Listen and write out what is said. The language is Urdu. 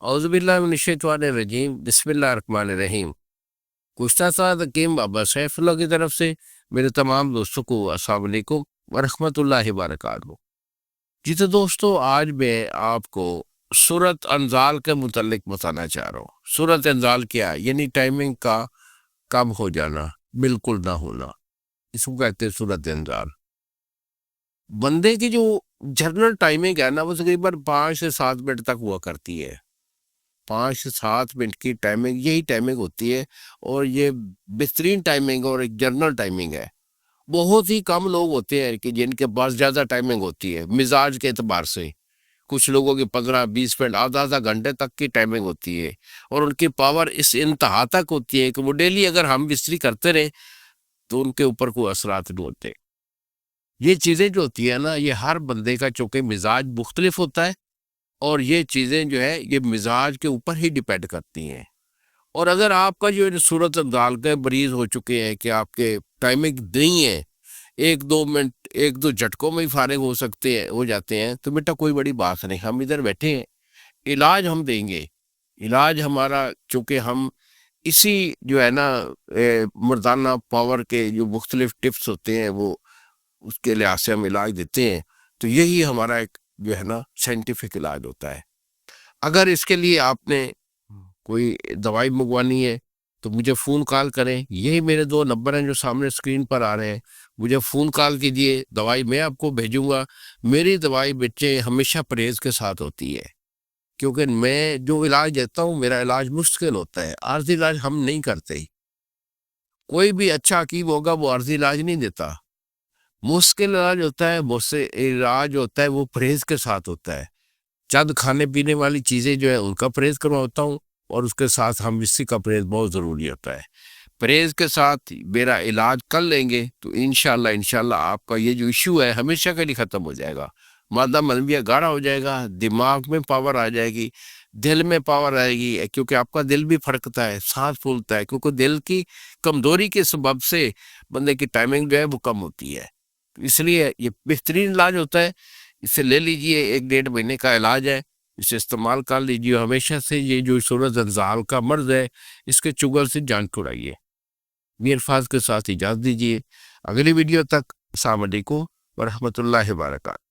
اعوذ باللہ من الشیطان الرجیم، بسم اللہ الرحمن الرحیم۔ گزشتہ سال حکیم بابا سیف اللہ کی طرف سے میرے تمام دوستوں کو السلام علیکم ورحمۃ اللہ وبرکاتہ۔ جی تو دوستو، آج میں آپ کو سورۃ انزال کے متعلق بتانا چاہ رہا ہوں۔ سورۃ انزال کیا ہے؟ یعنی ٹائمنگ کا کم ہو جانا، بالکل نہ ہونا، اس کو کہتے ہیں سورۃ انزال۔ بندے کی جو جنرل ٹائمنگ ہے نا، وہ تقریباً 5 سے 7 منٹ تک ہوا کرتی ہے۔ 5 سے 7 منٹ کی ٹائمنگ، یہی ٹائمنگ ہوتی ہے، اور یہ بہترین ٹائمنگ اور ایک جنرل ٹائمنگ ہے۔ بہت ہی کم لوگ ہوتے ہیں کہ جن کے پاس زیادہ ٹائمنگ ہوتی ہے مزاج کے اعتبار سے۔ کچھ لوگوں کی 15-20 منٹ، آدھا گھنٹے تک کی ٹائمنگ ہوتی ہے، اور ان کی پاور اس انتہا تک ہوتی ہے کہ وہ ڈیلی اگر ہم بستری کرتے رہیں تو ان کے اوپر کوئی اثرات نہیں ہوتے۔ یہ چیزیں جو ہوتی ہیں نا، یہ ہر بندے کا چونکہ مزاج مختلف ہوتا ہے، اور یہ چیزیں جو ہے یہ مزاج کے اوپر ہی ڈیپینڈ کرتی ہیں۔ اور اگر آپ کا جو صورت انزال کے مریض ہو چکے ہیں کہ آپ کے ٹائمنگ نہیں ہے، 1-2 منٹ 1-2 جھٹکوں میں ہی فارغ ہو جاتے ہیں، تو بیٹا کوئی بڑی بات نہیں، ہم ادھر بیٹھے ہیں، علاج ہم دیں گے۔ علاج ہمارا، چونکہ ہم اسی جو ہے نا مردانہ پاور کے جو مختلف ٹپس ہوتے ہیں، وہ اس کے لحاظ سے ہم علاج دیتے ہیں، تو یہی ہمارا ایک جو ہے نا سائنٹیفک علاج ہوتا ہے۔ اگر اس کے لیے آپ نے کوئی دوائی منگوانی ہے تو مجھے فون کال کریں، یہی میرے 2 نمبر ہیں جو سامنے اسکرین پر آ رہے ہیں، مجھے فون کال کیجئے، دوائی میں آپ کو بھیجوں گا۔ میری دوائی بچے ہمیشہ پرہیز کے ساتھ ہوتی ہے، کیونکہ میں جو علاج دیتا ہوں میرا علاج مستقل ہوتا ہے، عارضی علاج ہم نہیں کرتے۔ کوئی بھی اچھا حکیم ہوگا وہ عارضی علاج نہیں دیتا، مشکل علاج ہوتا ہے، علاج ہوتا ہے وہ پرہیز کے ساتھ ہوتا ہے۔ چند کھانے پینے والی چیزیں جو ہے ان کا پرہیز کرواتا ہوں، اور اس کے ساتھ ہم اسی کا پرہیز بہت ضروری ہوتا ہے۔ پرہیز کے ساتھ میرا علاج کر لیں گے تو انشاءاللہ آپ کا یہ جو ایشو ہے ہمیشہ کے لیے ختم ہو جائے گا۔ مادہ ملویہ گاڑھا ہو جائے گا، دماغ میں پاور آ جائے گی، دل میں پاور آئے گی، کیونکہ آپ کا دل بھی پھڑکتا ہے، سانس پھولتا ہے، کیونکہ دل کی کمزوری کے سبب سے بندے کی ٹائمنگ جو ہے وہ کم ہوتی ہے۔ اس لیے یہ بہترین علاج ہوتا ہے، اسے لے لیجئے، 1-1.5 مہینے کا علاج ہے، اسے استعمال کر لیجئے ہمیشہ سے۔ یہ جو صورت انزال کا مرض ہے، اس کے چگل سے جان چھڑائیے۔ یہ الفاظ کے ساتھ اجازت دیجئے، اگلی ویڈیو تک السلام علیکم ورحمۃ اللہ وبرکاتہ۔